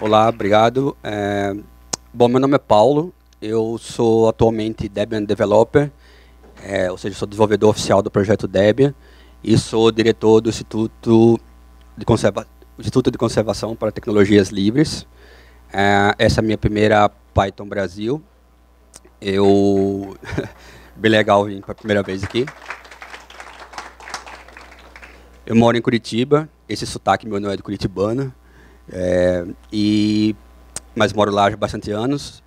Olá, obrigado. Bom, meu nome é Paulo, eu sou atualmente Debian Developer, ou seja, sou desenvolvedor oficial do projeto Debian e sou diretor do Instituto de Conservação para Tecnologias Livres. Essa é a minha primeira Python Brasil. Bem legal vir para a primeira vez aqui. Eu moro em Curitiba, esse sotaque meu não é do curitibano, mas moro lá há bastante anos.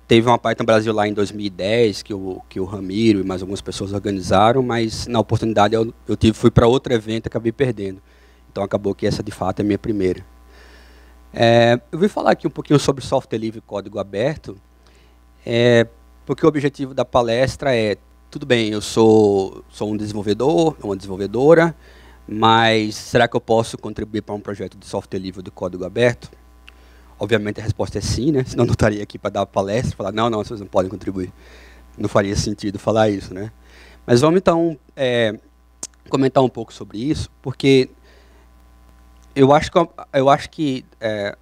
Teve uma Python Brasil lá em 2010, que o Ramiro e mais algumas pessoas organizaram, mas na oportunidade fui para outro evento e acabei perdendo. Então acabou que essa de fato é a minha primeira. Eu vim falar aqui um pouquinho sobre software livre e código aberto, porque o objetivo da palestra tudo bem, eu sou um desenvolvedor, uma desenvolvedora, mas será que eu posso contribuir para um projeto de software livre de código aberto? Obviamente a resposta é sim, né? Senão eu não estaria aqui para dar palestra, falar, não, vocês não podem contribuir. Não faria sentido falar isso, né? Mas vamos então comentar um pouco sobre isso, porque eu acho que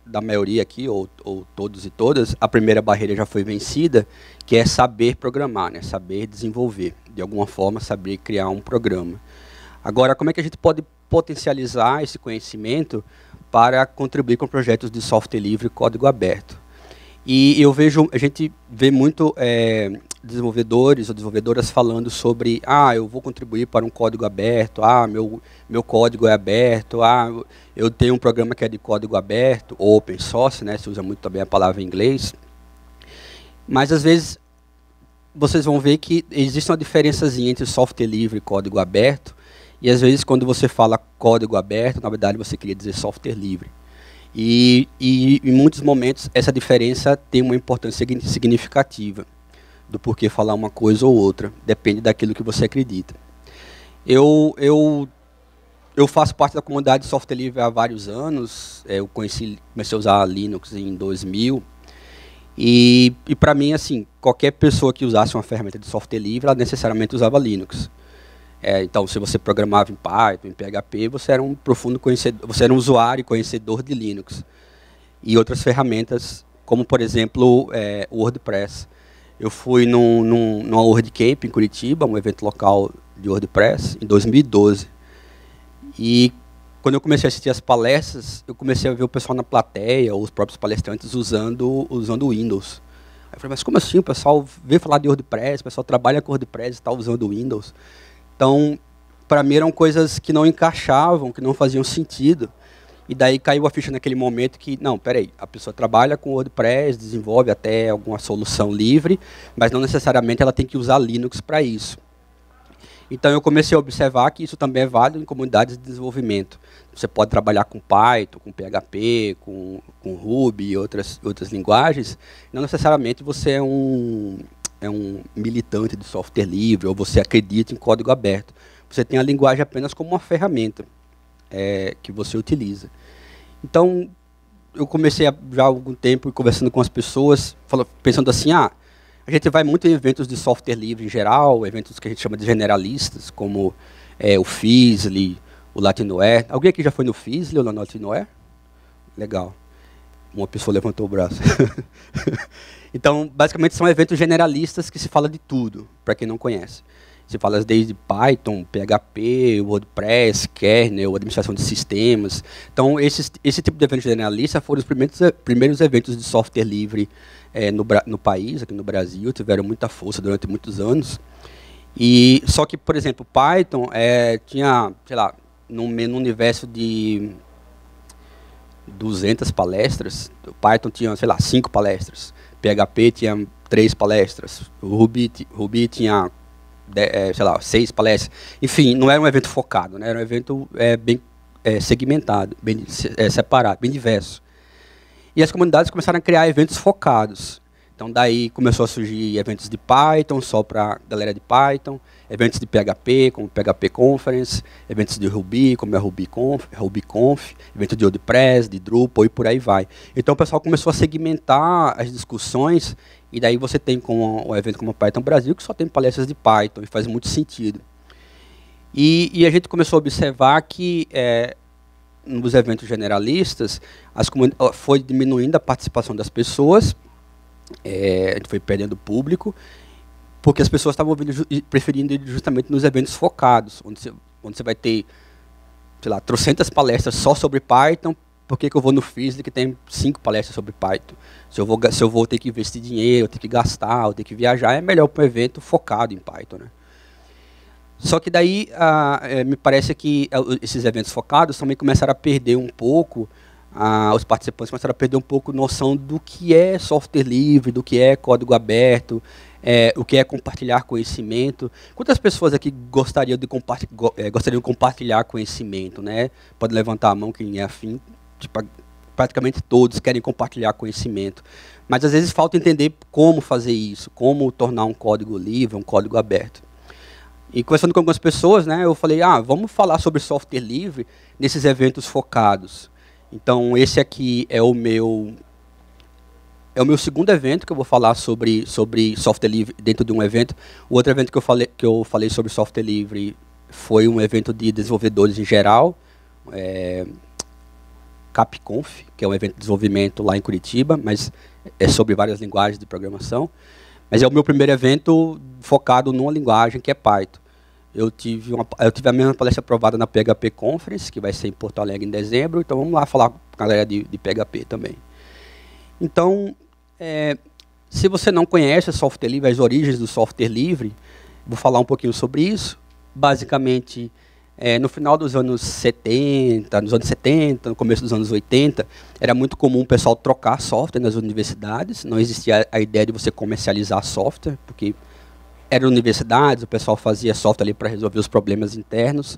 da maioria aqui, ou todos e todas, a primeira barreira já foi vencida, que é saber programar, né? Saber desenvolver, de alguma forma saber criar um programa. Agora, como é que a gente pode potencializar esse conhecimento para contribuir com projetos de software livre e código aberto? E a gente vê muito desenvolvedores ou desenvolvedoras falando sobre, eu vou contribuir para um código aberto, meu código é aberto, eu tenho um programa que é de código aberto, ou open source, né, se usa muito também a palavra em inglês. Mas, às vezes, vocês vão ver que existe uma diferençazinha entre software livre e código aberto, e, às vezes, quando você fala código aberto, na verdade, você queria dizer software livre. E em muitos momentos, essa diferença tem uma importância significativa do porquê falar uma coisa ou outra. Depende daquilo que você acredita. Eu faço parte da comunidade de software livre há vários anos. Eu comecei a usar Linux em 2000. E para mim, assim, qualquer pessoa que usasse uma ferramenta de software livre, ela necessariamente usava Linux. Então, se você programava em Python, em PHP, você era um profundo conhecedor, você era um usuário e conhecedor de Linux. E outras ferramentas, como, por exemplo, o WordPress. Eu fui numa WordCamp em Curitiba, um evento local de WordPress, em 2012. E quando eu comecei a assistir as palestras, eu comecei a ver o pessoal na plateia, ou os próprios palestrantes, usando o Windows. Aí eu falei, mas como assim? O pessoal veio falar de WordPress, o pessoal trabalha com WordPress e está usando o Windows. Então, para mim, eram coisas que não encaixavam, que não faziam sentido. E daí caiu a ficha naquele momento que, não, peraí, a pessoa trabalha com WordPress, desenvolve até alguma solução livre, mas não necessariamente ela tem que usar Linux para isso. Então, eu comecei a observar que isso também é válido em comunidades de desenvolvimento. Você pode trabalhar com Python, com PHP, com Ruby e outras linguagens. Não necessariamente você é um militante de software livre, ou você acredita em código aberto. Você tem a linguagem apenas como uma ferramenta que você utiliza. Então, eu comecei já há algum tempo conversando com as pessoas, pensando assim, a gente vai muito em eventos de software livre em geral, eventos que a gente chama de generalistas, como o Fizzly, o Latinware. Alguém aqui já foi no Fizzly ou no Latinware? Legal. Uma pessoa levantou o braço. Então, basicamente, são eventos generalistas que se fala de tudo, para quem não conhece. Se fala desde Python, PHP, WordPress, kernel, administração de sistemas. Então, esse tipo de evento generalista foram os primeiros eventos de software livre no país, aqui no Brasil. Tiveram muita força durante muitos anos. Só que, por exemplo, Python tinha, sei lá, num universo de 200 palestras, o Python tinha, sei lá, 5 palestras. PHP tinha 3 palestras. O Ruby tinha, sei lá, 6 palestras. Enfim, não era um evento focado, né? Era um evento bem segmentado, bem separado, bem diverso. E as comunidades começaram a criar eventos focados. Então, daí começou a surgir eventos de Python, só para a galera de Python, eventos de PHP, como o PHP Conference, eventos de Ruby, como a RubyConf, eventos de WordPress, de Drupal e por aí vai. Então, o pessoal começou a segmentar as discussões, e daí você tem um evento como o Python Brasil, que só tem palestras de Python, e faz muito sentido. E a gente começou a observar que nos eventos generalistas, foi diminuindo a participação das pessoas, a gente foi perdendo público, porque as pessoas estavam preferindo ir justamente nos eventos focados, onde você vai ter, sei lá, trocentas palestras só sobre Python. Por que eu vou no Freeze que tem 5 palestras sobre Python? Se eu vou ter que investir dinheiro, ter que gastar, ter que viajar, é melhor para um evento focado em Python, né? Só que daí, me parece que esses eventos focados também começaram a perder um pouco, os participantes começaram a perder um pouco noção do que é software livre, do que é código aberto, o que é compartilhar conhecimento. Quantas pessoas aqui gostariam de compartilhar conhecimento, né? Pode levantar a mão quem é afim. Tipo, praticamente todos querem compartilhar conhecimento. Mas às vezes falta entender como fazer isso, como tornar um código livre, um código aberto. E conversando com algumas pessoas, né, eu falei, vamos falar sobre software livre nesses eventos focados. Então, esse aqui é o meu segundo evento que eu vou falar sobre software livre dentro de um evento. O outro evento que eu falei sobre software livre foi um evento de desenvolvedores em geral, CapConf, que é um evento de desenvolvimento lá em Curitiba, mas é sobre várias linguagens de programação. Mas é o meu primeiro evento focado numa linguagem que é Python. Eu tive a mesma palestra aprovada na PHP Conference, que vai ser em Porto Alegre em dezembro, então vamos lá falar com a galera de PHP também. Então, se você não conhece software livre, as origens do software livre, vou falar um pouquinho sobre isso. Basicamente, no final dos anos 70, no começo dos anos 80, era muito comum o pessoal trocar software nas universidades. Não existia a ideia de você comercializar software, porque eram universidades, o pessoal fazia software ali para resolver os problemas internos.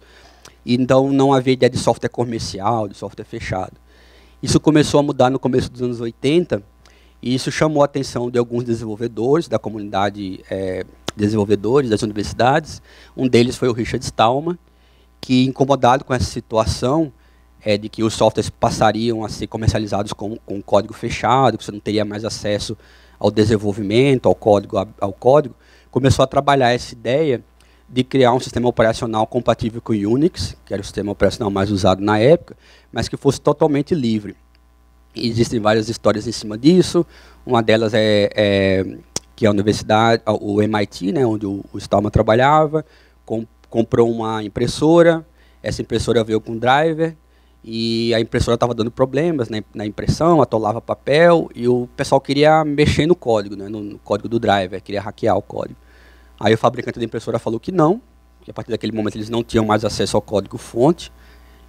E então não havia ideia de software comercial, de software fechado. Isso começou a mudar no começo dos anos 80, e isso chamou a atenção de alguns desenvolvedores, da comunidade desenvolvedores das universidades. Um deles foi o Richard Stallman, que, incomodado com essa situação de que os softwares passariam a ser comercializados com código fechado, que você não teria mais acesso ao desenvolvimento, ao código, começou a trabalhar essa ideia de criar um sistema operacional compatível com o Unix, que era o sistema operacional mais usado na época, mas que fosse totalmente livre. E existem várias histórias em cima disso. Uma delas que a universidade, o MIT, né, onde o Stallman trabalhava, comprou uma impressora. Essa impressora veio com driver e a impressora estava dando problemas na impressão, atolava papel, e o pessoal queria mexer no código, né, no código do driver, queria hackear o código. Aí o fabricante da impressora falou que não, que a partir daquele momento eles não tinham mais acesso ao código-fonte,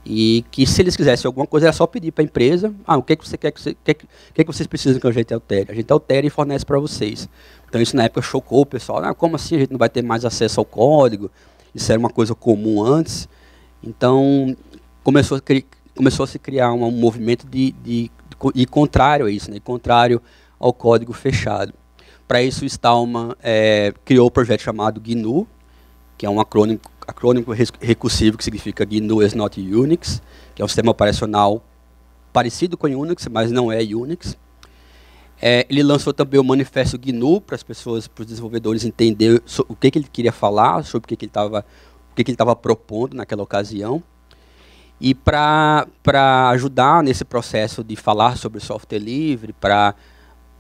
e que se eles quisessem alguma coisa era só pedir para a empresa, o que você quer que vocês precisam que a gente altere? A gente altera e fornece para vocês. Então isso na época chocou o pessoal. Como assim a gente não vai ter mais acesso ao código? Isso era uma coisa comum antes. Então começou a se criar um movimento de contrário a isso, né? Contrário ao código fechado. Para isso o Stallman criou o projeto chamado GNU, que é um acrônimo recursivo que significa GNU is not Unix, que é um sistema operacional parecido com Unix, mas não é Unix. Ele lançou também o manifesto GNU para as pessoas, para os desenvolvedores entenderem o que ele queria falar, sobre o que ele estava propondo naquela ocasião. E para ajudar nesse processo de falar sobre software livre, para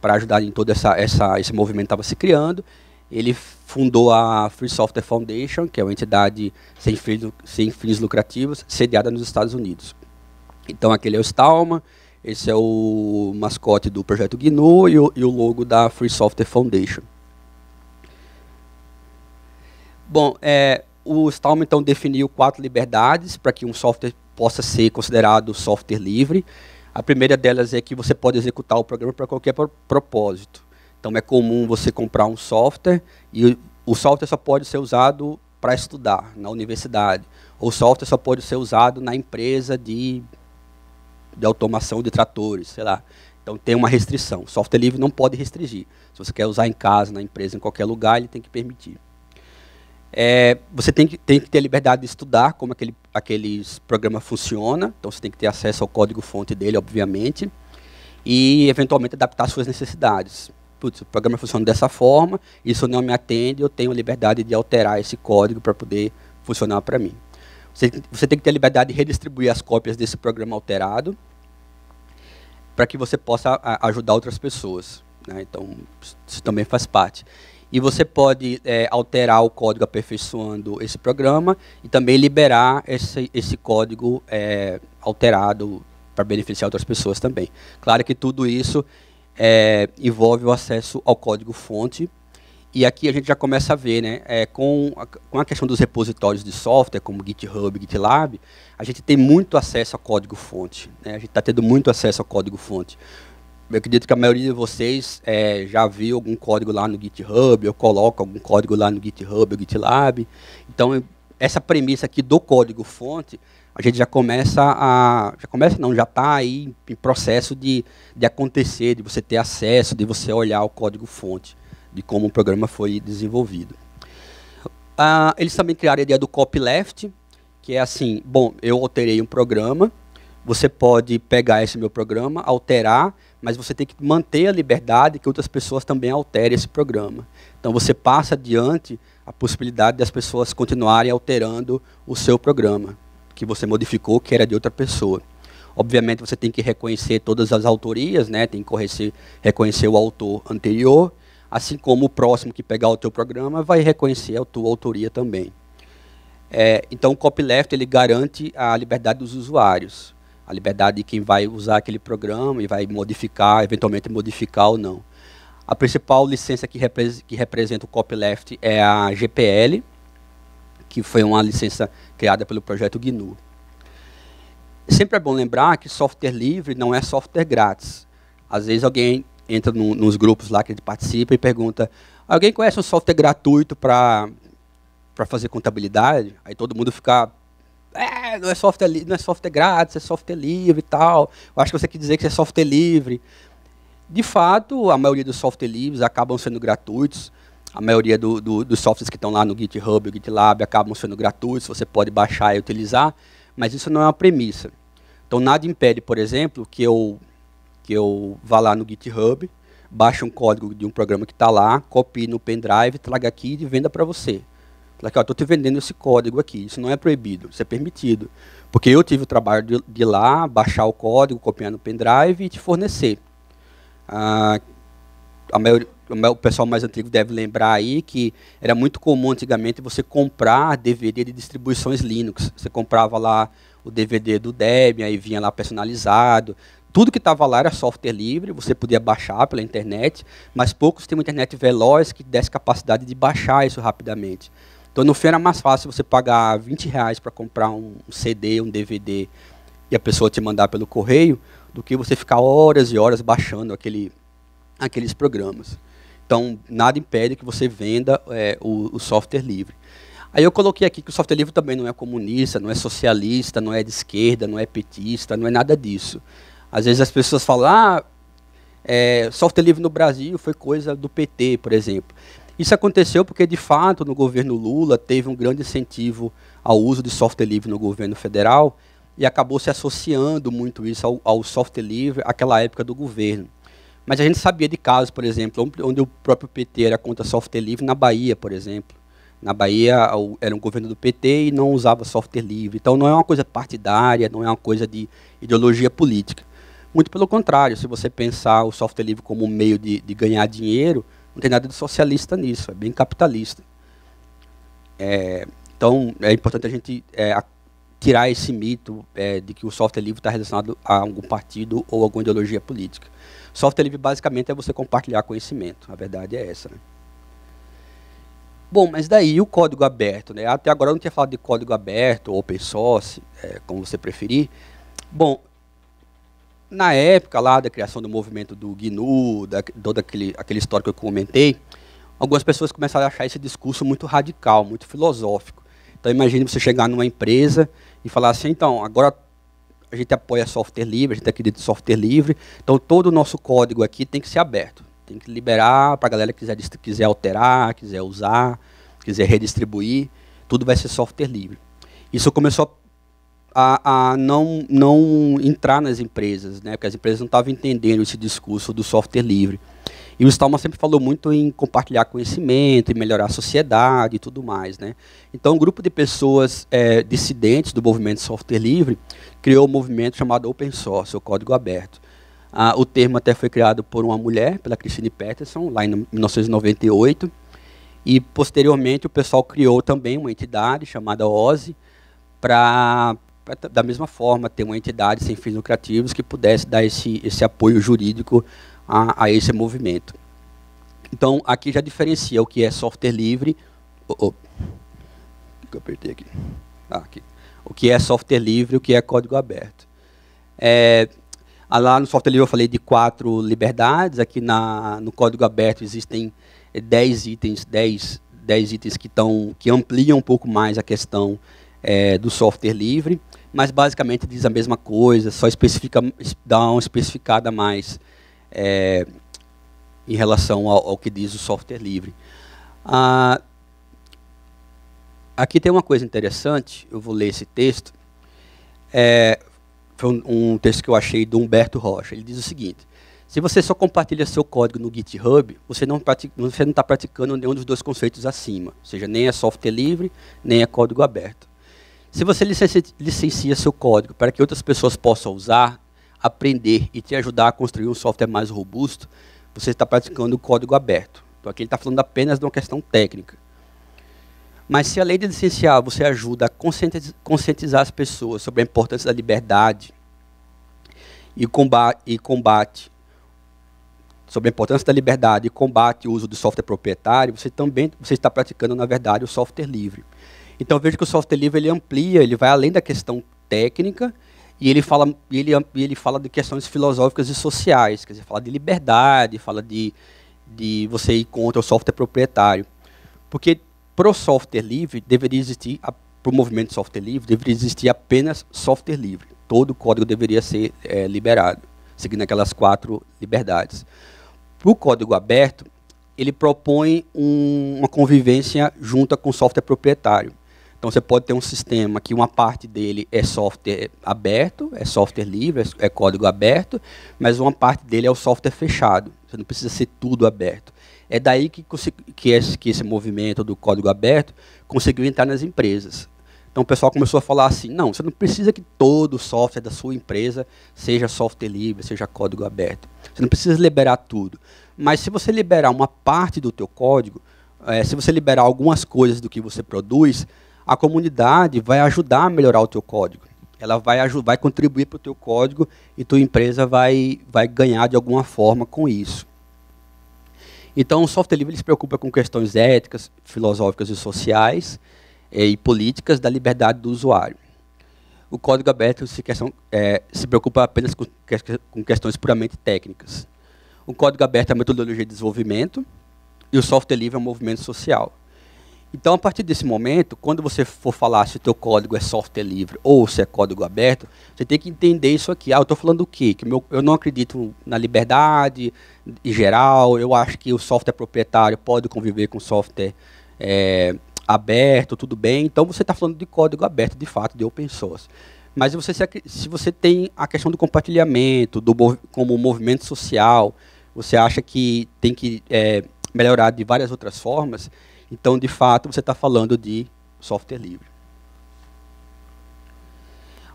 ajudar em todo esse movimento que estava se criando, ele fundou a Free Software Foundation, que é uma entidade sem fins lucrativos, sediada nos Estados Unidos. Então aquele é o Stallman, esse é o mascote do projeto GNU e o logo da Free Software Foundation. Bom, o Stallman então definiu 4 liberdades para que um software possa ser considerado software livre. A primeira delas é que você pode executar o programa para qualquer propósito. Então é comum você comprar um software e o software só pode ser usado para estudar na universidade. Ou o software só pode ser usado na empresa de automação de tratores, sei lá. Então tem uma restrição. O software livre não pode restringir. Se você quer usar em casa, na empresa, em qualquer lugar, ele tem que permitir. Você tem que ter a liberdade de estudar como aqueles programas funcionam. Então você tem que ter acesso ao código-fonte dele, obviamente. E eventualmente adaptar às suas necessidades. Putz, o programa funciona dessa forma, isso não me atende, eu tenho a liberdade de alterar esse código para poder funcionar para mim. Você tem que ter a liberdade de redistribuir as cópias desse programa alterado para que você possa ajudar outras pessoas, né? Então, isso também faz parte. E você pode alterar o código aperfeiçoando esse programa e também liberar esse código alterado para beneficiar outras pessoas também. Claro que tudo isso envolve o acesso ao código-fonte. E aqui a gente já começa a ver, né, com a questão dos repositórios de software, como GitHub, GitLab, a gente tem muito acesso ao código-fonte, né? A gente está tendo muito acesso ao código-fonte. Eu acredito que a maioria de vocês já viu algum código lá no GitHub, ou coloca algum código lá no GitHub ou GitLab. Então, essa premissa aqui do código-fonte, a gente já está aí em processo de acontecer, de você ter acesso, de você olhar o código-fonte, de como o programa foi desenvolvido. Eles também criaram a ideia do copyleft, que é assim, bom, eu alterei um programa, você pode pegar esse meu programa, alterar, mas você tem que manter a liberdade que outras pessoas também alterem esse programa. Então você passa adiante a possibilidade das pessoas continuarem alterando o seu programa, que você modificou, que era de outra pessoa. Obviamente você tem que reconhecer todas as autorias, né? Tem que reconhecer o autor anterior, assim como o próximo que pegar o teu programa vai reconhecer a tua autoria também. Então o copyleft ele garante a liberdade dos usuários, a liberdade de quem vai usar aquele programa e vai modificar, eventualmente modificar ou não. A principal licença que representa o copyleft é a GPL, que foi uma licença criada pelo projeto GNU. Sempre é bom lembrar que software livre não é software grátis. Às vezes alguém entra nos grupos lá que ele participa e pergunta: alguém conhece um software gratuito para fazer contabilidade? Aí todo mundo fica: não é software grátis, é software livre e tal. Eu acho que você quer dizer que é software livre. De fato, a maioria dos software livres acabam sendo gratuitos. A maioria dos softwares que estão lá no GitHub e GitLab acabam sendo gratuitos, você pode baixar e utilizar, mas isso não é uma premissa. Então nada impede, por exemplo, que eu vá lá no GitHub, baixe um código de um programa que está lá, copie no pendrive, traga aqui e venda para você. Estou te vendendo esse código aqui. Isso não é proibido, isso é permitido. Porque eu tive o trabalho de ir lá, baixar o código, copiar no pendrive e te fornecer. O pessoal mais antigo deve lembrar aí que era muito comum antigamente você comprar DVD de distribuições Linux. Você comprava lá o DVD do Debian, aí vinha lá personalizado. Tudo que estava lá era software livre, você podia baixar pela internet, mas poucos têm uma internet veloz que desse capacidade de baixar isso rapidamente. Então, no fim, era mais fácil você pagar R$20 para comprar um CD, um DVD, e a pessoa te mandar pelo correio, do que você ficar horas e horas baixando aqueles programas. Então, nada impede que você venda o software livre. Aí eu coloquei aqui que o software livre também não é comunista, não é socialista, não é de esquerda, não é petista, não é nada disso. Às vezes as pessoas falam, software livre no Brasil foi coisa do PT, por exemplo. Isso aconteceu porque, de fato, no governo Lula, teve um grande incentivo ao uso de software livre no governo federal e acabou se associando muito isso ao software livre àquela época do governo. Mas a gente sabia de casos, por exemplo, onde o próprio PT era contra software livre na Bahia, por exemplo. Na Bahia era um governo do PT e não usava software livre. Então não é uma coisa partidária, não é uma coisa de ideologia política. Muito pelo contrário, se você pensar o software livre como um meio de ganhar dinheiro, não tem nada de socialista nisso, é bem capitalista. Então é importante a gente tirar esse mito de que o software livre está relacionado a algum partido ou alguma ideologia política. Software livre basicamente é você compartilhar conhecimento, a verdade é essa, né? Bom, mas daí o código aberto, né? Até agora eu não tinha falado de código aberto, ou open source, como você preferir. Bom, na época lá da criação do movimento do GNU, todo aquele histórico que eu comentei, algumas pessoas começaram a achar esse discurso muito radical, muito filosófico. Então imagine você chegar numa empresa e falar assim, então, agora a gente apoia software livre, a gente acredita em software livre, então todo o nosso código aqui tem que ser aberto. Tem que liberar para a galera que quiser alterar, quiser usar, quiser redistribuir, tudo vai ser software livre. Isso começou a não entrar nas empresas, né? Porque as empresas não estavam entendendo esse discurso do software livre. E o Stallman sempre falou muito em compartilhar conhecimento, em melhorar a sociedade e tudo mais, né? Então, um grupo de pessoas dissidentes do movimento software livre criou um movimento chamado Open Source, o código aberto. O termo até foi criado por uma mulher, pela Christine Peterson, lá em 1998. E, posteriormente, o pessoal criou também uma entidade chamada OSI, para, da mesma forma, ter uma entidade sem fins lucrativos que pudesse dar esse apoio jurídico a esse movimento. Então, aqui já diferencia o que é software livre. O que eu apertei aqui? Aqui. O que é software livre e o que é código aberto. Lá no software livre eu falei de 4 liberdades. Aqui no código aberto existem 10 itens, 10 itens que ampliam um pouco mais a questão do software livre, mas basicamente diz a mesma coisa, só dá uma especificada mais em relação ao que diz o software livre. Aqui tem uma coisa interessante, eu vou ler esse texto. Foi um texto que eu achei do Humberto Rocha. Ele diz o seguinte: se você só compartilha seu código no GitHub, você não está praticando nenhum dos 2 conceitos acima, ou seja, nem é software livre, nem é código aberto. Se você licencia seu código para que outras pessoas possam usar, aprender e te ajudar a construir um software mais robusto, você está praticando o código aberto. Então aqui ele está falando apenas de uma questão técnica. Mas se a lei de licenciar você ajuda a conscientizar as pessoas sobre a importância da liberdade e combate sobre a importância da liberdade e combate o uso do software proprietário, você está praticando, na verdade, o software livre. Então, veja que o software livre ele amplia, ele vai além da questão técnica e ele fala de questões filosóficas e sociais, quer dizer, fala de liberdade, fala de você ir contra o software proprietário. Porque para o software livre, deveria existir, para o movimento software livre, deveria existir apenas software livre. Todo o código deveria ser liberado, seguindo aquelas 4 liberdades. Para o código aberto, ele propõe uma convivência junta com o software proprietário. Então, você pode ter um sistema que uma parte dele é software aberto, é software livre, é código aberto, mas uma parte dele é o software fechado. Você não precisa ser tudo aberto. É daí que esse movimento do código aberto conseguiu entrar nas empresas. Então, o pessoal começou a falar assim, não, você não precisa que todo o software da sua empresa seja software livre, seja código aberto. Você não precisa liberar tudo. Mas se você liberar uma parte do teu código, se você liberar algumas coisas do que você produz, a comunidade vai ajudar a melhorar o teu código. Ela vai contribuir para o teu código e tua empresa vai ganhar de alguma forma com isso. Então, o software livre ele se preocupa com questões éticas, filosóficas e sociais e políticas da liberdade do usuário. O código aberto se preocupa apenas com questões puramente técnicas. O código aberto é a metodologia de desenvolvimento e o software livre é um movimento social. Então, a partir desse momento, quando você for falar se o teu código é software livre ou se é código aberto, você tem que entender isso aqui. Eu estou falando do quê? Que eu não acredito na liberdade em geral, eu acho que o software proprietário pode conviver com software aberto, tudo bem. Então, você está falando de código aberto, de fato, de open source. Mas se você tem a questão do compartilhamento, como movimento social, você acha que tem que melhorar de várias outras formas, então, de fato, você está falando de software livre.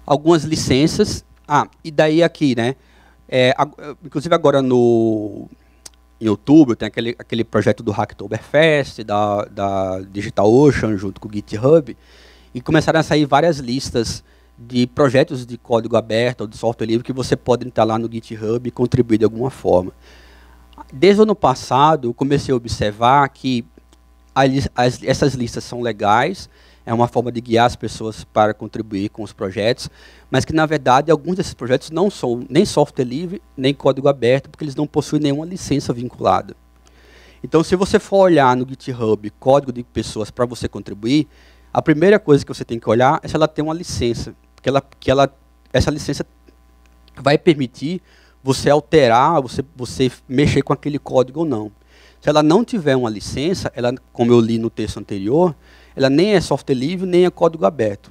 Algumas licenças. E daí aqui, né? Inclusive agora no YouTube tem aquele projeto do Hacktoberfest, da DigitalOcean, junto com o GitHub, e começaram a sair várias listas de projetos de código aberto ou de software livre que você pode entrar lá no GitHub e contribuir de alguma forma. Desde o ano passado, eu comecei a observar que essas listas são legais, é uma forma de guiar as pessoas para contribuir com os projetos, mas que, na verdade, alguns desses projetos não são nem software livre, nem código aberto, porque eles não possuem nenhuma licença vinculada. Então, se você for olhar no GitHub código de pessoas para você contribuir, a primeira coisa que você tem que olhar é se ela tem uma licença, porque essa licença vai permitir você alterar, você mexer com aquele código ou não. Se ela não tiver uma licença, como eu li no texto anterior, ela nem é software livre, nem é código aberto.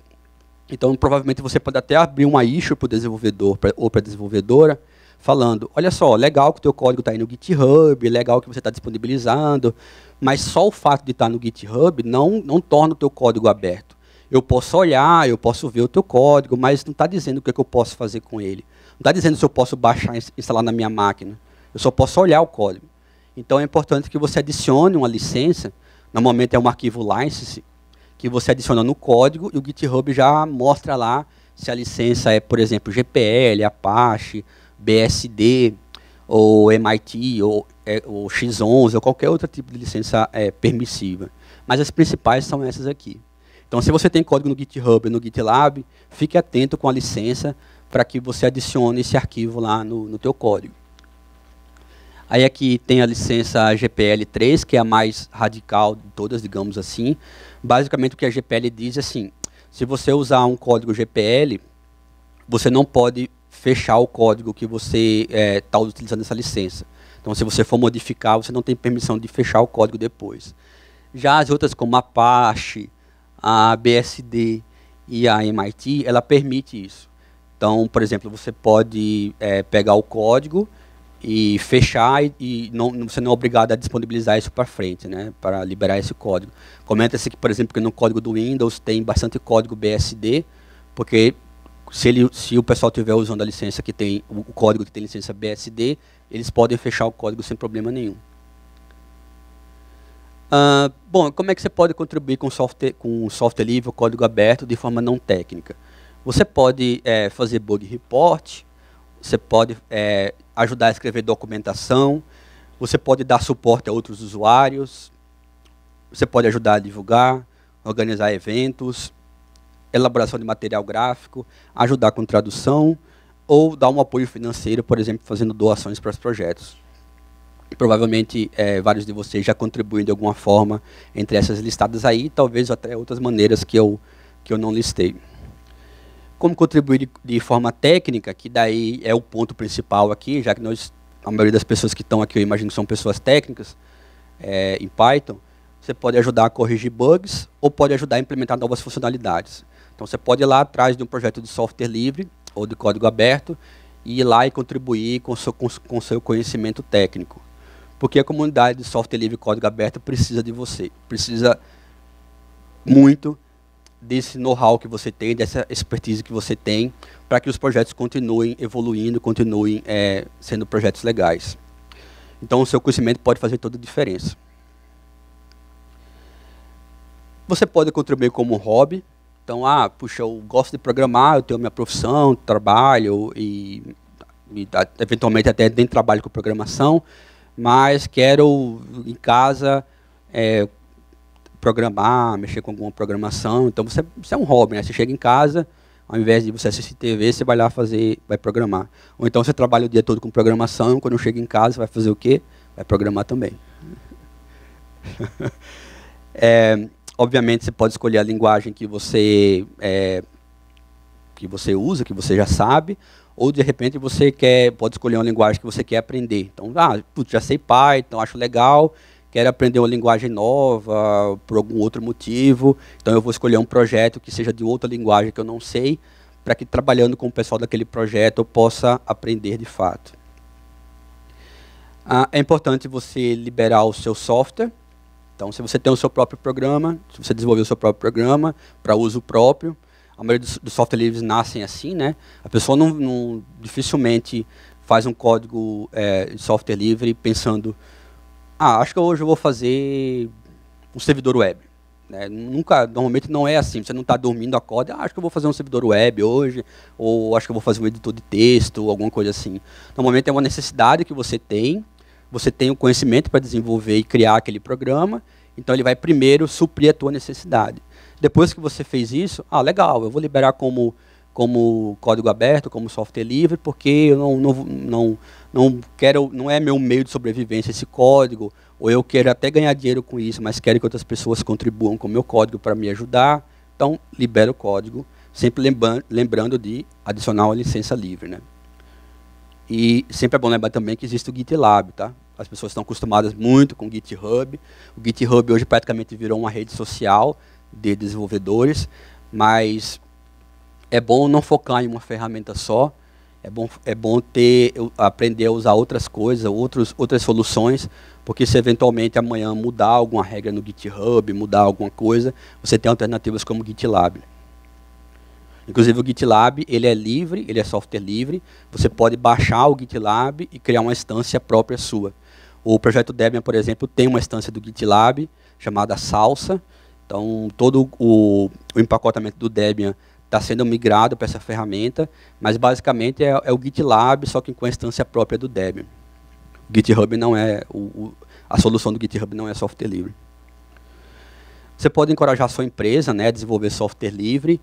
Então, provavelmente, você pode até abrir uma issue para o desenvolvedor ou para a desenvolvedora, falando, olha só, legal que o teu código está aí no GitHub, legal que você está disponibilizando, mas só o fato de estar no GitHub não torna o teu código aberto. Eu posso olhar, eu posso ver o teu código, mas não está dizendo o que eu posso fazer com ele. Não está dizendo se eu posso baixar e instalar na minha máquina. Eu só posso olhar o código. Então é importante que você adicione uma licença, normalmente é um arquivo license, que você adiciona no código e o GitHub já mostra lá se a licença é, por exemplo, GPL, Apache, BSD, ou MIT, ou X11, ou qualquer outro tipo de licença permissiva. Mas as principais são essas aqui. Então, se você tem código no GitHub e no GitLab, fique atento com a licença para que você adicione esse arquivo lá no teu código. Aí aqui tem a licença GPL3, que é a mais radical de todas, digamos assim. Basicamente, o que a GPL diz é assim, se você usar um código GPL, você não pode fechar o código que você está utilizando essa licença. Então, se você for modificar, você não tem permissão de fechar o código depois. Já as outras, como a Apache, a BSD e a MIT, ela permite isso. Então, por exemplo, você pode pegar o código e fechar e você não é obrigado a disponibilizar isso para frente, né, para liberar esse código. Comenta-se que, por exemplo, que no código do Windows tem bastante código BSD, porque se o pessoal estiver usando a licença que tem, o código que tem licença BSD, eles podem fechar o código sem problema nenhum. Bom, como é que você pode contribuir com software livre ou código aberto de forma não técnica? Você pode fazer bug report, você pode ajudar a escrever documentação, você pode dar suporte a outros usuários, você pode ajudar a divulgar, organizar eventos, elaboração de material gráfico, ajudar com tradução, ou dar um apoio financeiro, por exemplo, fazendo doações para os projetos. E provavelmente vários de vocês já contribuem de alguma forma entre essas listadas aí, talvez até outras maneiras que eu não listei. Como contribuir de forma técnica, que daí é o ponto principal aqui, já que a maioria das pessoas que estão aqui, eu imagino que são pessoas técnicas em Python, você pode ajudar a corrigir bugs ou pode ajudar a implementar novas funcionalidades. Então você pode ir lá atrás de um projeto de software livre ou de código aberto e ir lá e contribuir com o seu conhecimento técnico. Porque a comunidade de software livre e código aberto precisa de você, precisa muito desse know-how que você tem, dessa expertise que você tem, para que os projetos continuem evoluindo, continuem sendo projetos legais. Então, o seu conhecimento pode fazer toda a diferença. Você pode contribuir como hobby. Então, puxa, eu gosto de programar, eu tenho minha profissão, trabalho e eventualmente até nem trabalho com programação, mas quero em casa programar, mexer com alguma programação. Então, você é um hobby, né? Você chega em casa, ao invés de você assistir TV, você vai lá vai programar. Ou então você trabalha o dia todo com programação, quando chega em casa, vai fazer o quê? Vai programar também. Obviamente, você pode escolher a linguagem que você usa, que você já sabe, ou de repente você pode escolher uma linguagem que você quer aprender. Então, putz, já sei Python, acho legal, quero aprender uma linguagem nova por algum outro motivo, então eu vou escolher um projeto que seja de outra linguagem que eu não sei, para que trabalhando com o pessoal daquele projeto eu possa aprender de fato. É importante você liberar o seu software. Então, se você tem o seu próprio programa, se você desenvolver o seu próprio programa para uso próprio, a maioria dos software livres nascem assim, né? A pessoa dificilmente faz um código de software livre pensando, acho que hoje eu vou fazer um servidor web. Normalmente não é assim, você não está dormindo, acorda, acho que eu vou fazer um servidor web hoje, ou acho que eu vou fazer um editor de texto, ou alguma coisa assim. Normalmente é uma necessidade que você tem o conhecimento para desenvolver e criar aquele programa, então ele vai primeiro suprir a tua necessidade. Depois que você fez isso, legal, eu vou liberar como código aberto, como software livre, porque eu não quero, não é meu meio de sobrevivência esse código, ou eu quero até ganhar dinheiro com isso, mas quero que outras pessoas contribuam com o meu código para me ajudar, então libera o código, sempre lembrando de adicionar uma licença livre, né? E sempre é bom lembrar também que existe o GitLab, tá? As pessoas estão acostumadas muito com o GitHub. O GitHub hoje praticamente virou uma rede social de desenvolvedores, mas é bom não focar em uma ferramenta só É bom aprender a usar outras coisas, outras soluções, porque se eventualmente amanhã mudar alguma regra no GitHub, mudar alguma coisa, você tem alternativas como o GitLab. Inclusive o GitLab, ele é livre, ele é software livre, você pode baixar o GitLab e criar uma instância própria sua. O projeto Debian, por exemplo, tem uma instância do GitLab chamada Salsa, então todo o empacotamento do Debian está sendo migrado para essa ferramenta, mas basicamente é o GitLab, só que com a instância própria do Debian. O GitHub não é, a solução do GitHub não é software livre. Você pode encorajar a sua empresa, né, a desenvolver software livre.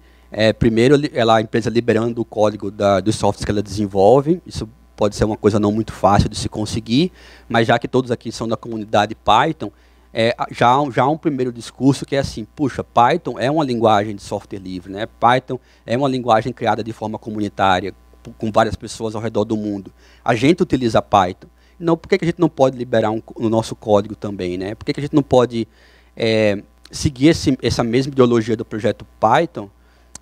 Primeiro, a empresa liberando o código dos softwares que ela desenvolve. Isso pode ser uma coisa não muito fácil de se conseguir, mas já que todos aqui são da comunidade Python, já há um primeiro discurso que é assim, puxa, Python é uma linguagem de software livre, né? Python é uma linguagem criada de forma comunitária, com várias pessoas ao redor do mundo. A gente utiliza Python. Não, por que a gente não pode liberar o nosso código também, né? Por que a gente não pode seguir essa mesma ideologia do projeto Python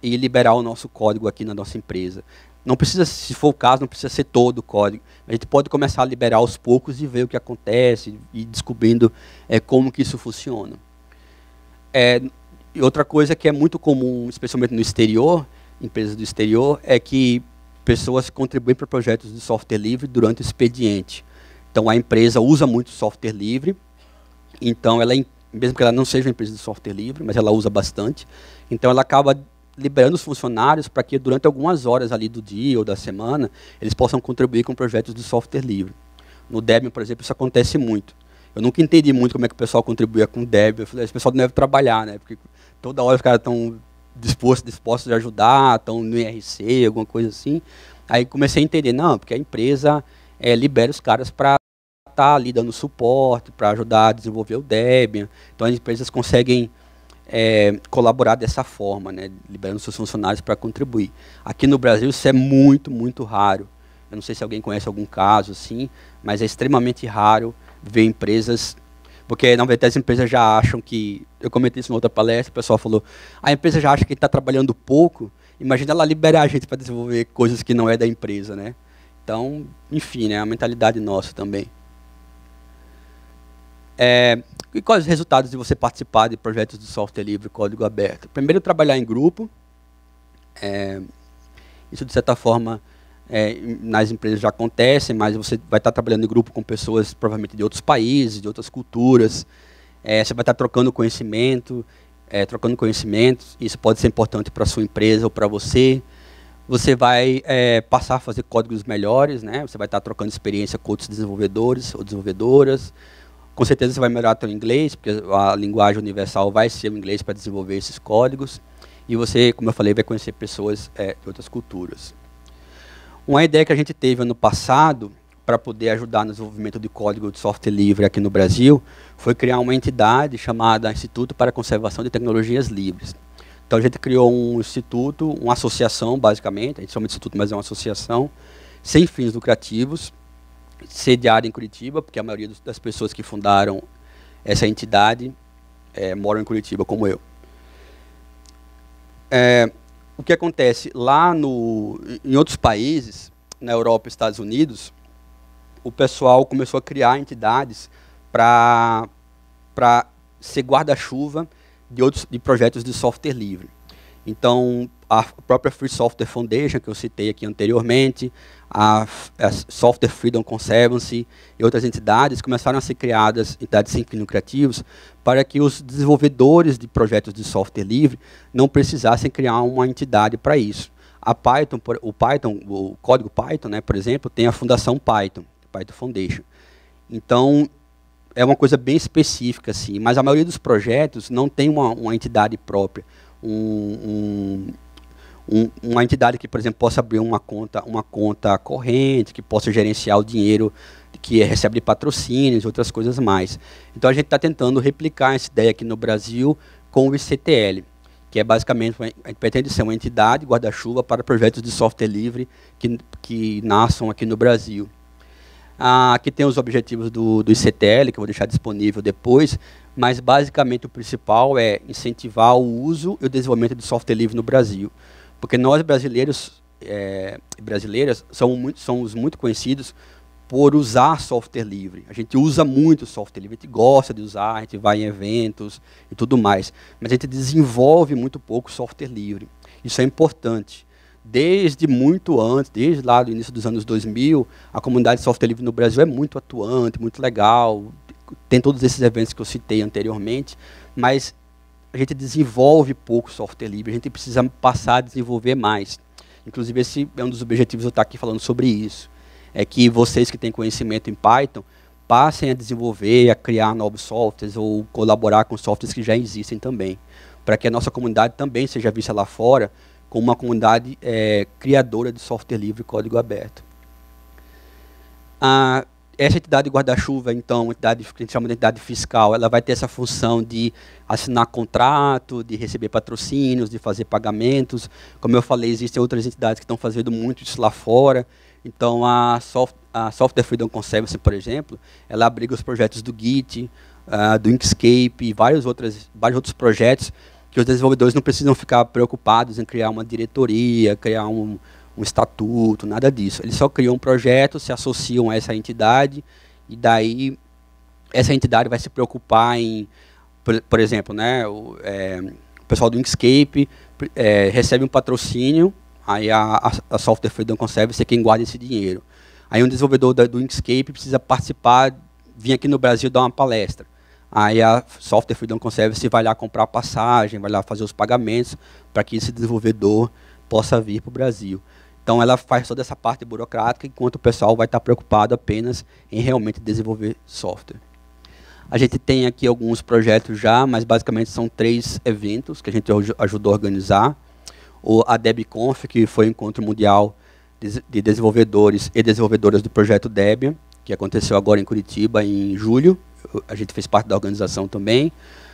e liberar o nosso código aqui na nossa empresa? Não precisa, se for o caso, não precisa ser todo o código. A gente pode começar a liberar aos poucos e ver o que acontece, e descobrindo como que isso funciona. E outra coisa que é muito comum, especialmente no exterior, empresas do exterior, é que pessoas contribuem para projetos de software livre durante o expediente. Então a empresa usa muito software livre, então mesmo que ela não seja uma empresa de software livre, mas ela usa bastante, então ela acaba liberando os funcionários para que durante algumas horas ali do dia ou da semana, eles possam contribuir com projetos de software livre. No Debian, por exemplo, isso acontece muito. Eu nunca entendi muito como é que o pessoal contribuía com o Debian. Eu falei, esse pessoal não deve trabalhar, né? Porque toda hora os caras estão dispostos a ajudar, estão no IRC, alguma coisa assim. Aí comecei a entender, não, porque a empresa libera os caras para estar ali dando suporte, para ajudar a desenvolver o Debian. Então as empresas conseguem colaborar dessa forma, né, liberando seus funcionários para contribuir. Aqui no Brasil isso é muito, muito raro. Eu não sei se alguém conhece algum caso assim, mas é extremamente raro ver empresas, porque na verdade as empresas já acham que, eu comentei isso em outra palestra, o pessoal falou, a empresa já acha que está trabalhando pouco, imagina ela liberar a gente para desenvolver coisas que não é da empresa, né? Então, enfim, né, é a mentalidade nossa também. E quais os resultados de você participar de projetos de software livre, código aberto? Primeiro, trabalhar em grupo. Isso, de certa forma, nas empresas já acontece, mas você vai estar trabalhando em grupo com pessoas, provavelmente, de outros países, de outras culturas. Você vai estar trocando conhecimentos. Isso pode ser importante para a sua empresa ou para você. Você vai passar a fazer códigos melhores, né? Você vai estar trocando experiência com outros desenvolvedores ou desenvolvedoras. Com certeza você vai melhorar seu inglês, porque a linguagem universal vai ser o inglês para desenvolver esses códigos. E você, como eu falei, vai conhecer pessoas de outras culturas. Uma ideia que a gente teve ano passado, para poder ajudar no desenvolvimento de código de software livre aqui no Brasil, foi criar uma entidade chamada Instituto para a Conservação de Tecnologias Livres. Então a gente criou um instituto, uma associação, basicamente, a gente chama de instituto, mas é uma associação, sem fins lucrativos, sediada em Curitiba, porque a maioria das pessoas que fundaram essa entidade moram em Curitiba, como eu. O que acontece? Lá em outros países, na Europa e Estados Unidos, o pessoal começou a criar entidades para ser guarda-chuva de projetos de software livre. Então, a própria Free Software Foundation, que eu citei aqui anteriormente, a Software Freedom Conservancy e outras entidades começaram a ser criadas, entidades sem fins lucrativos, para que os desenvolvedores de projetos de software livre não precisassem criar uma entidade para isso. O código Python, né, por exemplo, tem a Fundação Python, Python Foundation. Então, é uma coisa bem específica, assim, mas a maioria dos projetos não tem uma entidade própria. Uma entidade que, por exemplo, possa abrir uma conta corrente, que possa gerenciar o dinheiro que recebe de patrocínios e outras coisas mais. Então a gente está tentando replicar essa ideia aqui no Brasil com o ICTL, que é basicamente, a gente pretende ser uma entidade guarda-chuva para projetos de software livre que nasçam aqui no Brasil. Aqui tem os objetivos do ICTL, que eu vou deixar disponível depois, mas basicamente o principal é incentivar o uso e o desenvolvimento de software livre no Brasil. Porque nós brasileiros brasileiras somos muito conhecidos por usar software livre. A gente usa muito software livre, a gente gosta de usar, a gente vai em eventos e tudo mais, mas a gente desenvolve muito pouco software livre. Isso é importante. Desde muito antes, desde lá do início dos anos 2000, a comunidade de software livre no Brasil é muito atuante, muito legal, tem todos esses eventos que eu citei anteriormente, mas a gente desenvolve pouco software livre, a gente precisa passar a desenvolver mais. Inclusive, esse é um dos objetivos de eu estar aqui falando sobre isso. É que vocês que têm conhecimento em Python passem a desenvolver, a criar novos softwares ou colaborar com softwares que já existem também, para que a nossa comunidade também seja vista lá fora como uma comunidade criadora de software livre e código aberto. Essa entidade guarda-chuva, então, entidade que a gente chama de entidade fiscal, ela vai ter essa função de assinar contrato, de receber patrocínios, de fazer pagamentos. Como eu falei, existem outras entidades que estão fazendo muito isso lá fora. Então, a Software Freedom Conservancy, por exemplo, ela abriga os projetos do Git, do Inkscape e vários outros projetos que os desenvolvedores não precisam ficar preocupados em criar uma diretoria, criar um estatuto, nada disso. Eles só criam um projeto, se associam a essa entidade, e daí essa entidade vai se preocupar em, por exemplo, né, o pessoal do Inkscape recebe um patrocínio, aí a Software Freedom Conservancy é quem guarda esse dinheiro. Aí um desenvolvedor do Inkscape precisa participar, vir aqui no Brasil dar uma palestra. Aí a Software Freedom Conservancy vai lá comprar passagem, vai lá fazer os pagamentos para que esse desenvolvedor possa vir para o Brasil. Então, ela faz toda essa parte burocrática, enquanto o pessoal vai estar preocupado apenas em realmente desenvolver software. A gente tem aqui alguns projetos já, mas basicamente são 3 eventos que a gente ajudou a organizar. A DebConf, que foi o encontro mundial de desenvolvedores e desenvolvedoras do projeto Debian, que aconteceu agora em Curitiba, em julho. A gente fez parte da organização também.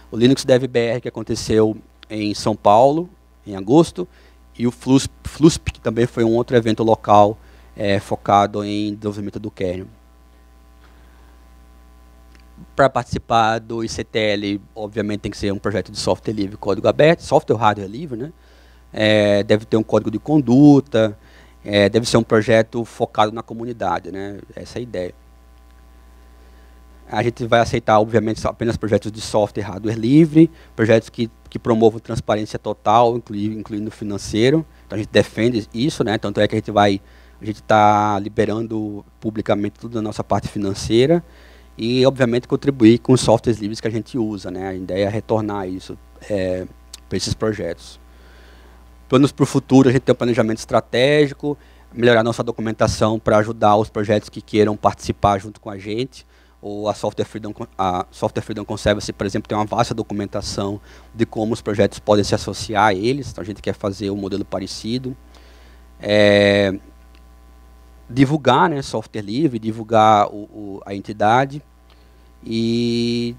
O Linux Dev BR, que aconteceu em São Paulo, em agosto. E o FLUSP, que também foi um outro evento local focado em desenvolvimento do kernel. Para participar do ICTL, obviamente tem que ser um projeto de software livre, código aberto, software hardware livre, né? Deve ter um código de conduta, deve ser um projeto focado na comunidade, né? Essa é a ideia. A gente vai aceitar, obviamente, apenas projetos de software e hardware livre, projetos que promovam transparência total, incluindo financeiro. Então, a gente defende isso, né? Tanto é que a gente está liberando publicamente toda a nossa parte financeira e, obviamente, contribuir com os softwares livres que a gente usa, né? A ideia é retornar isso para esses projetos. Planos para o futuro, a gente tem um planejamento estratégico, melhorar nossa documentação para ajudar os projetos que queiram participar junto com a gente. Ou a Software Freedom Conservancy, por exemplo, tem uma vasta documentação de como os projetos podem se associar a eles. Então, a gente quer fazer um modelo parecido. Divulgar, né, software livre, divulgar a entidade. E,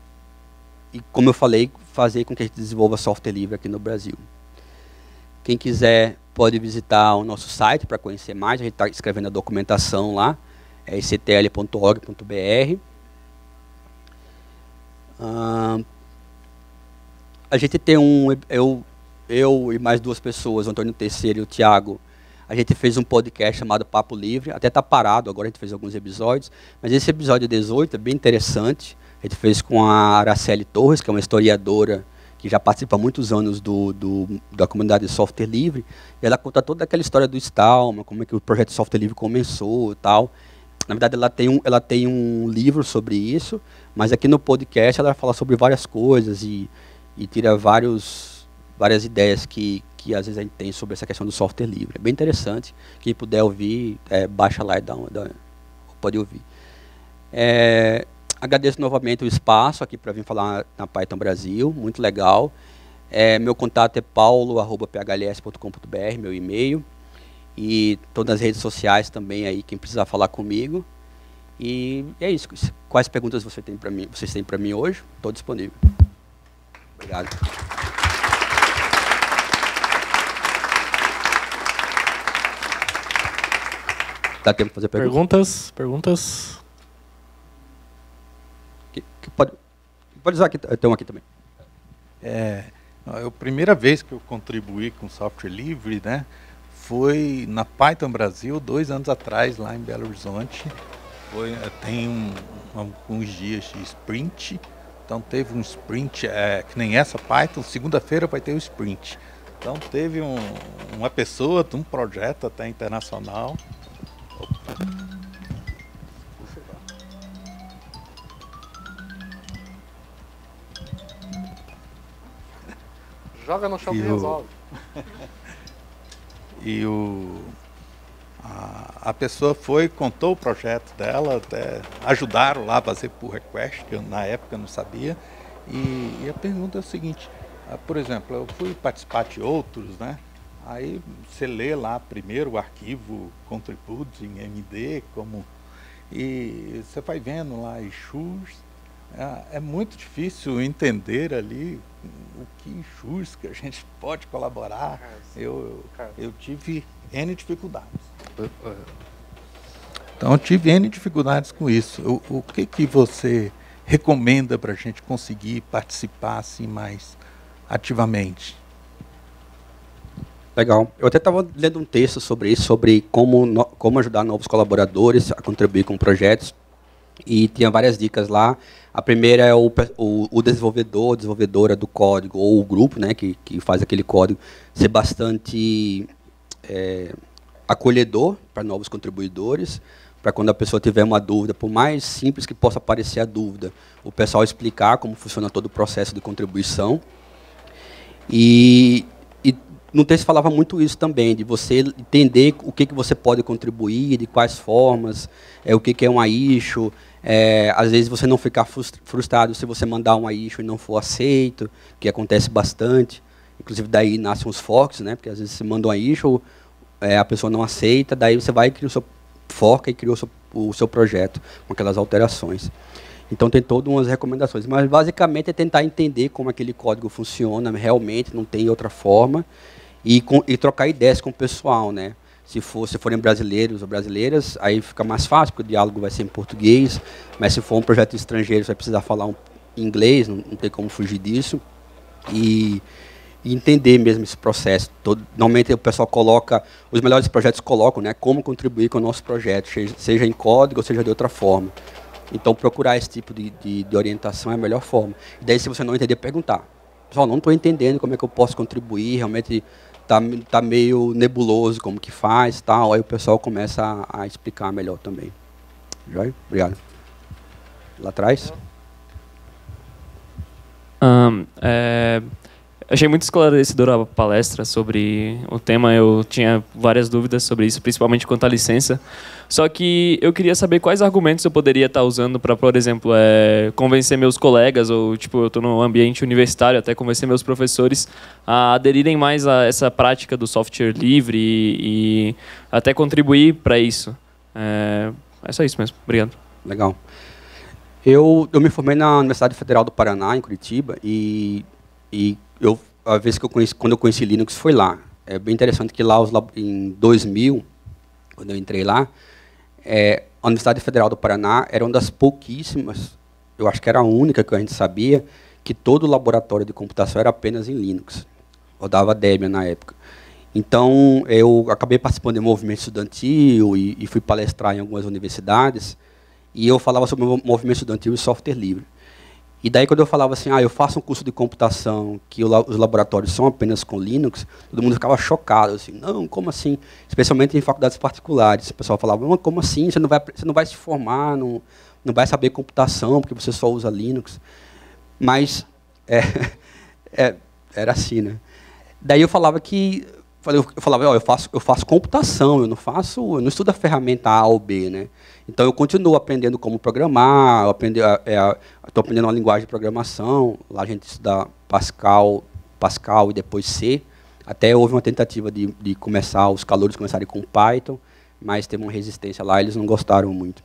como eu falei, fazer com que a gente desenvolva software livre aqui no Brasil. Quem quiser pode visitar o nosso site para conhecer mais. A gente está escrevendo a documentação lá, é ictl.org.br. A gente tem eu e mais 2 pessoas, o Antônio Terceiro e o Thiago, a gente fez um podcast chamado Papo Livre, até está parado, agora a gente fez alguns episódios, mas esse episódio 18 é bem interessante. A gente fez com a Araceli Torres, que é uma historiadora que já participa há muitos anos da comunidade de software livre, e ela conta toda aquela história do Stallman, como é que o projeto de software livre começou e tal. Na verdade, ela tem um livro sobre isso, mas aqui no podcast ela fala sobre várias coisas e tira várias ideias que às vezes a gente tem sobre essa questão do software livre. É bem interessante. Quem puder ouvir, baixa lá e pode ouvir. Agradeço novamente o espaço aqui para vir falar na Python Brasil, muito legal. Meu contato é paulo@phls.com.br, meu e-mail. E todas as redes sociais também aí, quem precisar falar comigo. E é isso. Quais perguntas vocês têm para mim hoje? Estou disponível. Obrigado. Dá tempo para fazer perguntas? Perguntas? Pode usar aqui, tem um aqui também. A primeira vez que eu contribuí com software livre, né, foi na Python Brasil 2 anos atrás, lá em Belo Horizonte. Tem alguns dias de sprint. Então teve um sprint, que nem essa Python, segunda-feira vai ter o sprint. Então teve uma pessoa de um projeto até internacional. Joga no chão que resolve. E a pessoa contou o projeto dela, até ajudaram lá a fazer pull request, que eu, na época não sabia. E a pergunta é o seguinte, por exemplo, eu fui participar de outros, né? Aí você lê lá primeiro o arquivo contribute em MD, e você vai vendo lá issues. É muito difícil entender ali o que issues que a gente pode colaborar. Eu tive N dificuldades. Então eu tive N dificuldades com isso. O que você recomenda para a gente conseguir participar assim mais ativamente? Legal. Eu até estava lendo um texto sobre isso, sobre como ajudar novos colaboradores a contribuir com projetos. E tinha várias dicas lá. A primeira é o desenvolvedor, desenvolvedora do código, ou o grupo, né, que faz aquele código, ser bastante acolhedor para novos contribuidores, para quando a pessoa tiver uma dúvida, por mais simples que possa parecer a dúvida, o pessoal explicar como funciona todo o processo de contribuição. E no texto falava muito isso também, de você entender o que você pode contribuir, de quais formas, o que é uma issue. Às vezes você não ficar frustrado se você mandar uma issue e não for aceito, que acontece bastante. Inclusive daí nascem os forks, né? Porque às vezes você manda uma issue, a pessoa não aceita, daí você vai e cria o seu fork e cria o seu projeto com aquelas alterações. Então tem todas umas recomendações, mas basicamente é tentar entender como aquele código funciona realmente, não tem outra forma, e trocar ideias com o pessoal, né? Se forem brasileiros ou brasileiras, aí fica mais fácil, porque o diálogo vai ser em português, mas se for um projeto estrangeiro, você vai precisar falar inglês, não tem como fugir disso, e entender mesmo esse processo. Normalmente o pessoal os melhores projetos colocam, né, como contribuir com o nosso projeto, seja em código ou seja de outra forma. Então procurar esse tipo de orientação é a melhor forma. E daí, se você não entender, perguntar. Pessoal, não estou entendendo como é que eu posso contribuir, realmente tá meio nebuloso como que faz, tal. Aí o pessoal começa a explicar melhor também. Joia? Obrigado. Lá atrás. Achei muito esclarecedora a palestra sobre o tema. Eu tinha várias dúvidas sobre isso, principalmente quanto à licença. Só que eu queria saber quais argumentos eu poderia estar usando para, por exemplo, convencer meus colegas, ou tipo, eu estou no ambiente universitário, até convencer meus professores a aderirem mais a essa prática do software livre e até contribuir para isso. É só isso mesmo. Obrigado. Legal. Eu me formei na Universidade Federal do Paraná, em Curitiba, e a vez que quando eu conheci Linux foi lá. É bem interessante que lá, em 2000, quando eu entrei lá, a Universidade Federal do Paraná era uma das pouquíssimas, eu acho que era a única que a gente sabia, que todo laboratório de computação era apenas em Linux. Rodava Debian na época. Então, eu acabei participando de movimento estudantil e fui palestrar em algumas universidades, e eu falava sobre o movimento estudantil e software livre. E daí, quando eu falava assim, eu faço um curso de computação, que os laboratórios são apenas com Linux, todo mundo ficava chocado, assim, não, como assim? Especialmente em faculdades particulares. O pessoal falava, não, como assim? Você não vai se formar, não vai saber computação, porque você só usa Linux. Mas era assim, né? Daí eu falava eu faço computação, eu não estudo a ferramenta A ou B, né? Então eu continuo aprendendo como programar, estou aprendendo uma linguagem de programação, lá a gente estuda Pascal e depois C, até houve uma tentativa de os calouros começarem com Python, mas teve uma resistência lá, eles não gostaram muito.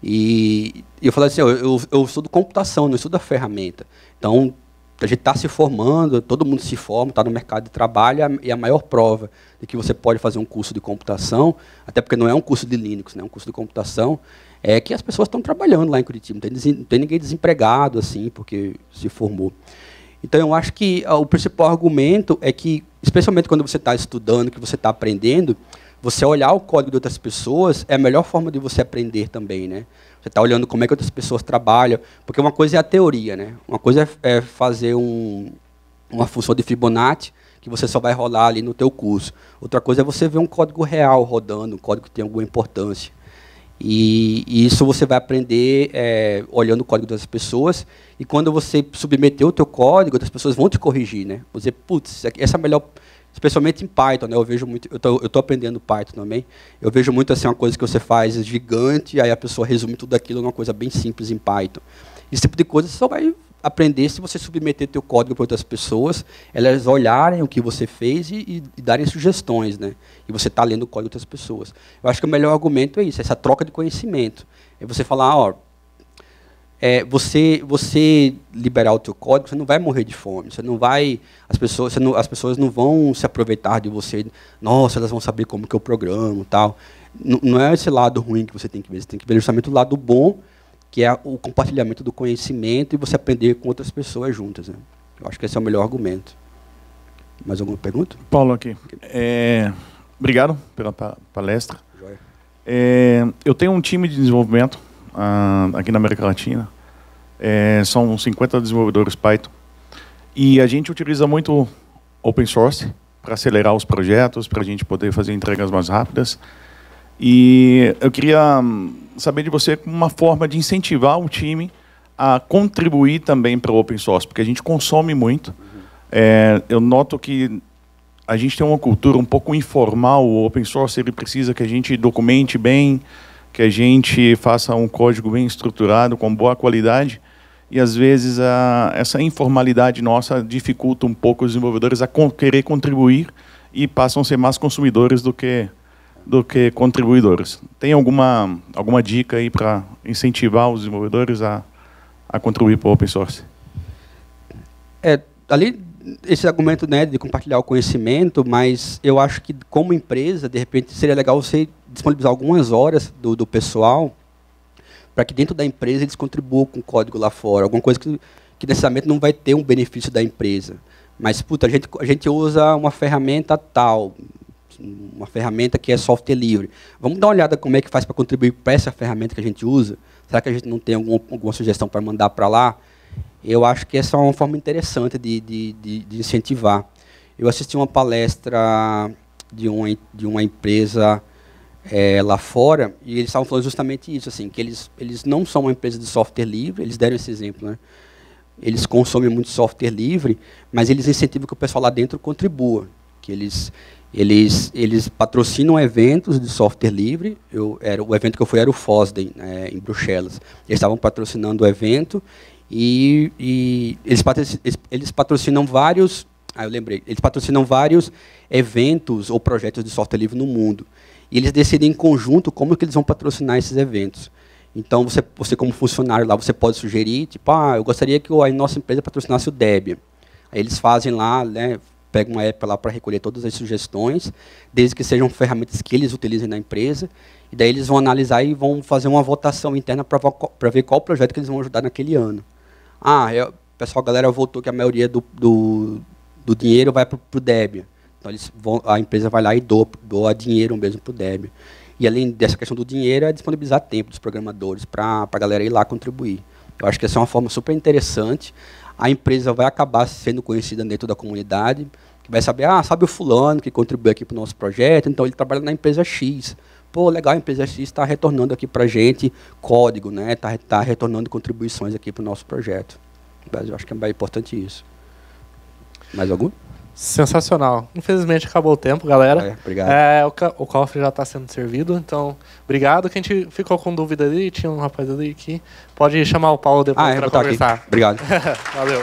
E eu falei assim, eu estudo computação, não estudo a ferramenta. Então, a gente está se formando, todo mundo se forma, está no mercado de trabalho, e a maior prova de que você pode fazer um curso de computação, até porque não é um curso de Linux, né, é um curso de computação, é que as pessoas estão trabalhando lá em Curitiba, não tem ninguém desempregado, assim, porque se formou. Então, eu acho que o principal argumento é que, especialmente quando você está estudando, que você está aprendendo, você olhar o código de outras pessoas é a melhor forma de você aprender também, né? Você está olhando como é que outras pessoas trabalham, porque uma coisa é a teoria, né? Uma coisa é fazer uma função de Fibonacci que você só vai rolar ali no teu curso. Outra coisa é você ver um código real rodando, um código que tem alguma importância. E isso você vai aprender olhando o código das pessoas, e quando você submeter o teu código, outras pessoas vão te corrigir, né? Você, putz, essa é a melhor, especialmente em Python, né? Eu vejo muito, eu tô aprendendo Python também. Eu vejo muito assim uma coisa que você faz gigante, aí a pessoa resume tudo aquilo numa coisa bem simples em Python. Esse tipo de coisa você só vai aprender se você submeter teu código para outras pessoas, elas olharem o que você fez e darem sugestões, né? E você está lendo o código de outras pessoas. Eu acho que o melhor argumento é isso, essa troca de conhecimento. É você falar, ó, você liberar o teu código, você não vai morrer de fome, você não vai, as pessoas não vão se aproveitar de você, nossa, elas vão saber como que eu programo, tal. Não é esse lado ruim que você tem que ver justamente o lado bom, que é o compartilhamento do conhecimento e você aprender com outras pessoas juntas, né? Eu acho que esse é o melhor argumento. Mais alguma pergunta? Paulo, aqui. Obrigado pela palestra. Eu tenho um time de desenvolvimento aqui na América Latina. São 50 desenvolvedores Python. E a gente utiliza muito open source para acelerar os projetos, para a gente poder fazer entregas mais rápidas. E eu queria saber de você uma forma de incentivar o time a contribuir também para o open source, porque a gente consome muito. Eu noto que a gente tem uma cultura um pouco informal. O open source ele precisa que a gente documente bem, que a gente faça um código bem estruturado, com boa qualidade. E, às vezes, essa informalidade nossa dificulta um pouco os desenvolvedores a querer contribuir e passam a ser mais consumidores do que contribuidores. Tem alguma dica aí para incentivar os desenvolvedores a contribuir para o open source? Ali, esse argumento, né, de compartilhar o conhecimento, mas eu acho que, como empresa, de repente, seria legal você disponibilizar algumas horas do pessoal para que dentro da empresa eles contribuam com o código lá fora, alguma coisa que necessariamente não vai ter um benefício da empresa. Mas, puta, a gente usa uma ferramenta tal, uma ferramenta que é software livre. Vamos dar uma olhada como é que faz para contribuir para essa ferramenta que a gente usa? Será que a gente não tem alguma sugestão para mandar para lá? Eu acho que essa é uma forma interessante de incentivar. Eu assisti uma palestra de uma empresa lá fora, e eles estavam falando justamente isso, assim, que eles não são uma empresa de software livre, eles deram esse exemplo, né? Eles consomem muito software livre, mas eles incentivam que o pessoal lá dentro contribua, que eles patrocinam eventos de software livre. O evento que eu fui era o FOSDEM, em Bruxelas. Eles estavam patrocinando o evento e eles patrocinam vários. Eu lembrei. Eles patrocinam vários eventos ou projetos de software livre no mundo. E eles decidem em conjunto como que eles vão patrocinar esses eventos. Então, você como funcionário lá, você pode sugerir, tipo, eu gostaria que a nossa empresa patrocinasse o Debian. Aí eles fazem lá, né, pegam uma app lá para recolher todas as sugestões, desde que sejam ferramentas que eles utilizem na empresa, e daí eles vão analisar e vão fazer uma votação interna para ver qual projeto que eles vão ajudar naquele ano. A galera votou que a maioria do dinheiro vai para o Debian. Então, a empresa vai lá e doa dinheiro mesmo para o Debian. E, além dessa questão do dinheiro, é disponibilizar tempo dos programadores para a galera ir lá contribuir. Eu acho que essa é uma forma super interessante. A empresa vai acabar sendo conhecida dentro da comunidade, que vai saber, sabe o fulano que contribui aqui para o nosso projeto, então ele trabalha na empresa X. Pô, legal, a empresa X está retornando aqui para a gente código, né? Tá retornando contribuições aqui para o nosso projeto. Mas eu acho que é bem importante isso. Mais algum? Sensacional. Infelizmente acabou o tempo, galera. Obrigado. O cofre já está sendo servido, então obrigado. Quem ficou com dúvida ali, tinha um rapaz ali que pode chamar o Paulo depois para conversar. Aqui. Obrigado. Valeu.